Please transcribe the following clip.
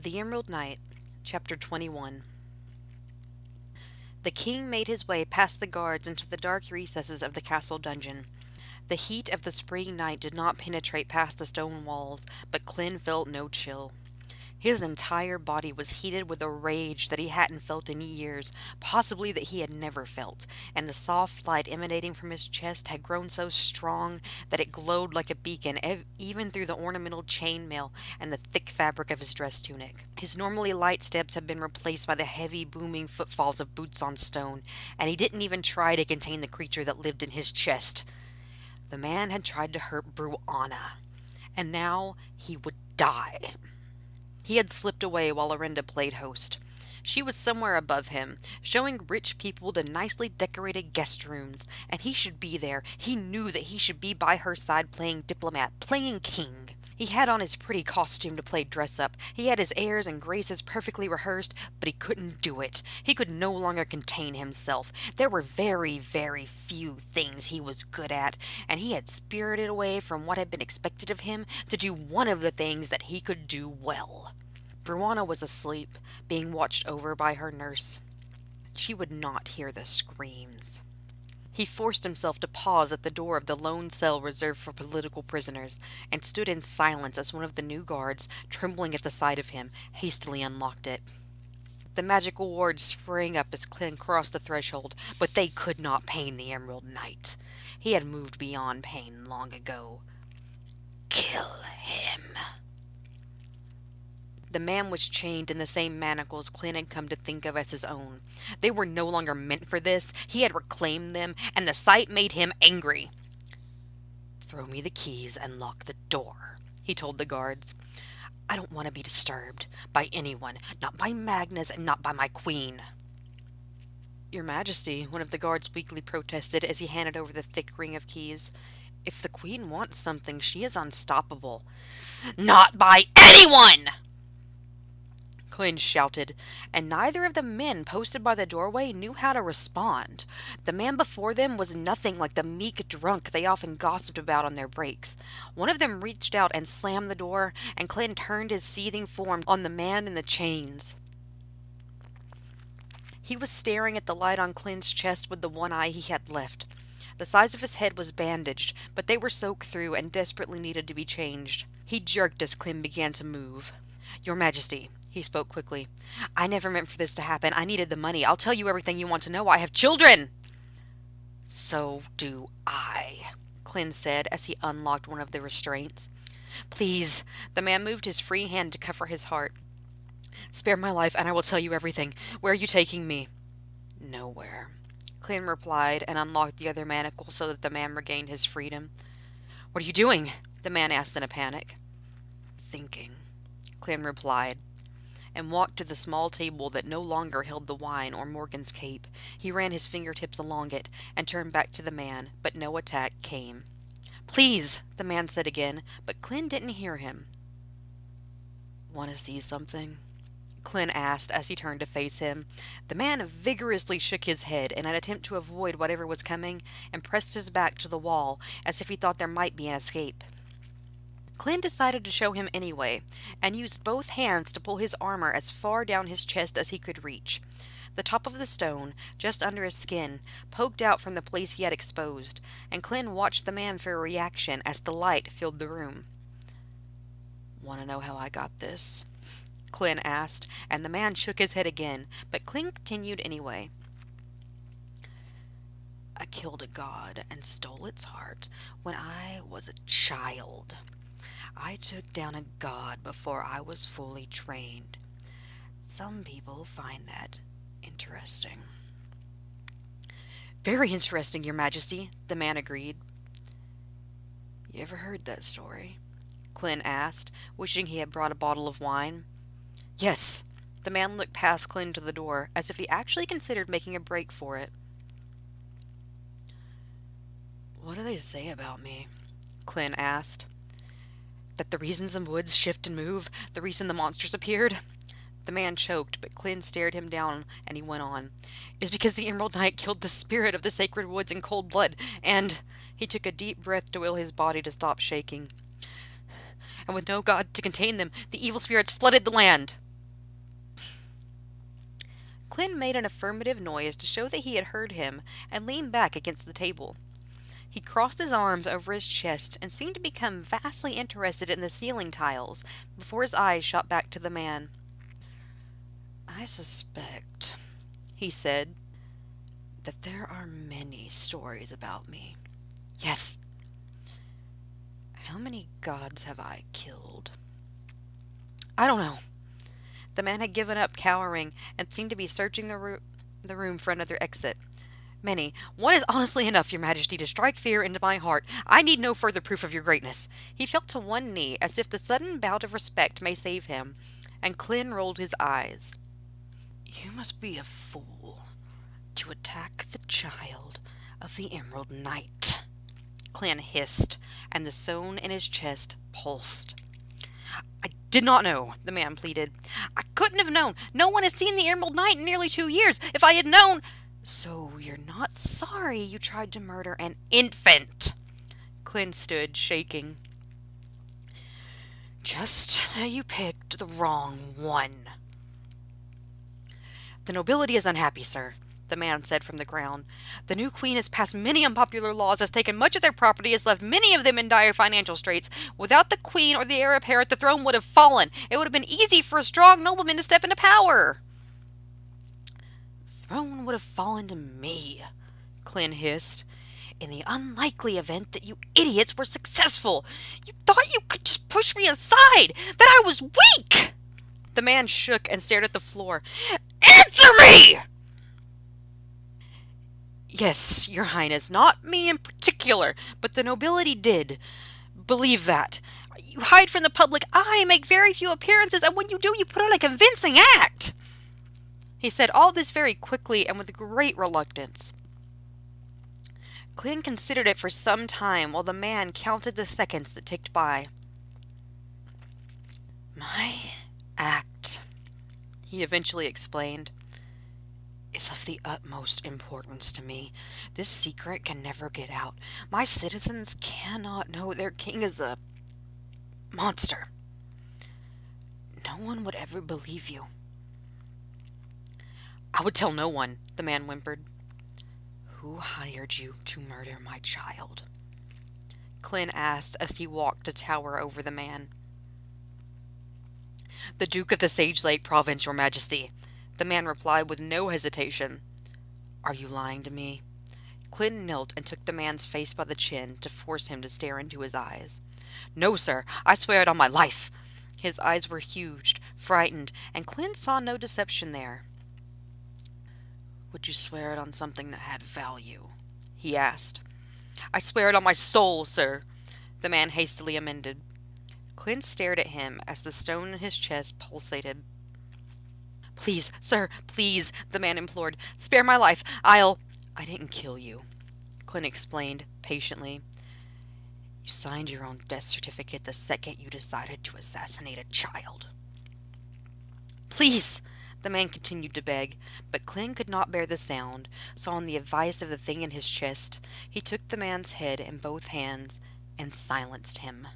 The Emerald Knight, Chapter 21. The king made his way past the guards into the dark recesses of the castle dungeon. The heat of the spring night did not penetrate past the stone walls, but Clyn felt no chill. His entire body was heated with a rage that he hadn't felt in years, possibly that he had never felt, and the soft light emanating from his chest had grown so strong that it glowed like a beacon even through the ornamental chainmail and the thick fabric of his dress tunic. His normally light steps had been replaced by the heavy, booming footfalls of boots on stone, and he didn't even try to contain the creature that lived in his chest. The man had tried to hurt Bruanna, and now he would die. He had slipped away while Orinda played host. She was somewhere above him, showing rich people the nicely decorated guest rooms, and he should be there. He knew that he should be by her side playing diplomat, playing king. He had on his pretty costume to play dress-up. He had his airs and graces perfectly rehearsed, but he couldn't do it. He could no longer contain himself. There were very, very few things he was good at, and he had spirited away from what had been expected of him to do one of the things that he could do well. Bruanna was asleep, being watched over by her nurse. She would not hear the screams. He forced himself to pause at the door of the lone cell reserved for political prisoners, and stood in silence as one of the new guards, trembling at the sight of him, hastily unlocked it. The magical wards sprang up as Clyn crossed the threshold, but they could not pain the Emerald Knight. He had moved beyond pain long ago. Kill him. The man was chained in the same manacles Clyn had come to think of as his own. They were no longer meant for this. He had reclaimed them, and the sight made him angry. "Throw me the keys and lock the door," he told the guards. "I don't want to be disturbed by anyone, not by Magnus and not by my queen." "Your Majesty," one of the guards weakly protested as he handed over the thick ring of keys. "If the queen wants something, she is unstoppable." "Not by anyone!" Clyn shouted, and neither of the men posted by the doorway knew how to respond. The man before them was nothing like the meek drunk they often gossiped about on their breaks. One of them reached out and slammed the door, and Clyn turned his seething form on the man in the chains. He was staring at the light on Clyn's chest with the one eye he had left. The size of his head was bandaged, but they were soaked through and desperately needed to be changed. He jerked as Clyn began to move. "Your Majesty," he spoke quickly, "I never meant for this to happen. I needed the money. I'll tell you everything you want to know. I have children!" "So do I," Clyn said as he unlocked one of the restraints. "Please," the man moved his free hand to cover his heart. "Spare my life and I will tell you everything. Where are you taking me?" "Nowhere," Clyn replied and unlocked the other manacle so that the man regained his freedom. "What are you doing?" the man asked in a panic. "Thinking," Clyn replied, and walked to the small table that no longer held the wine or Morgan's cape. He ran his fingertips along it and turned back to the man, but no attack came. "Please," the man said again, but Clyn didn't hear him. "Want to see something?" Clyn asked as he turned to face him. The man vigorously shook his head in an attempt to avoid whatever was coming, and pressed his back to the wall as if he thought there might be an escape. Clyn decided to show him anyway, and used both hands to pull his armor as far down his chest as he could reach. The top of the stone, just under his skin, poked out from the place he had exposed, and Clyn watched the man for a reaction as the light filled the room. "Want to know how I got this?" Clyn asked, and the man shook his head again, but Clyn continued anyway. "I killed a god and stole its heart when I was a child. I took down a god before I was fully trained. Some people find that interesting." "Very interesting, Your Majesty," the man agreed. "You ever heard that story?" Clyn asked, wishing he had brought a bottle of wine. "Yes." The man looked past Clyn to the door, as if he actually considered making a break for it. "What do they say about me?" Clyn asked. "That the reason some woods shift and move, the reason the monsters appeared?" The man choked, but Clyn stared him down, and he went on. "Is because the Emerald Knight killed the spirit of the sacred woods in cold blood, and—" He took a deep breath to will his body to stop shaking. "And with no god to contain them, the evil spirits flooded the land." Clint made an affirmative noise to show that he had heard him and leaned back against the table. He crossed his arms over his chest and seemed to become vastly interested in the ceiling tiles before his eyes shot back to the man. "I suspect," he said, "that there are many stories about me." "Yes." "How many gods have I killed?" "I don't know." The man had given up cowering and seemed to be searching the room for another exit. "Many. One is honestly enough, your majesty, to strike fear into my heart. I need no further proof of your greatness." He fell to one knee, as if the sudden bout of respect may save him, and Clint rolled his eyes. "You must be a fool to attack the child of the Emerald Knight," Clint hissed, and the stone in his chest pulsed. "I did not know," the man pleaded. "I couldn't have known. No one has seen the Emerald Knight in nearly 2 years. If I had known—" "So you're not sorry you tried to murder an infant?" Clint stood, shaking. "Just that you picked the wrong one." "The nobility is unhappy, sir," the man said from the ground. "The new queen has passed many unpopular laws, has taken much of their property, has left many of them in dire financial straits. Without the queen or the heir apparent, the throne would have fallen. It would have been easy for a strong nobleman to step into power." "Throne would have fallen to me," Clint hissed, "in the unlikely event that you idiots were successful. You thought you could just push me aside, that I was weak!" The man shook and stared at the floor. "Answer me!" "Yes, your highness, not me in particular, but the nobility did. Believe that. You hide from the public eye, make very few appearances, and when you do, you put on a convincing act." He said all this very quickly and with great reluctance. Clint considered it for some time while the man counted the seconds that ticked by. "My act," he eventually explained, "is of the utmost importance to me. This secret can never get out. My citizens cannot know their king is a monster. No one would ever believe you." "I would tell no one," the man whimpered. "Who hired you to murder my child?" Clint asked as he walked to tower over the man. "The Duke of the Sage Lake Province, your majesty," the man replied with no hesitation. "Are you lying to me?" Clint knelt and took the man's face by the chin to force him to stare into his eyes. "No, sir, I swear it on my life." His eyes were huge, frightened, and Clint saw no deception there. "Would you swear it on something that had value?" he asked. "I swear it on my soul, sir," the man hastily amended. Clint stared at him as the stone in his chest pulsated. "Please, sir, please," the man implored. "Spare my life. I didn't kill you," Clint explained patiently. "You signed your own death certificate the second you decided to assassinate a child." "Please," the man continued to beg, but Clint could not bear the sound, so on the advice of the thing in his chest, he took the man's head in both hands and silenced him.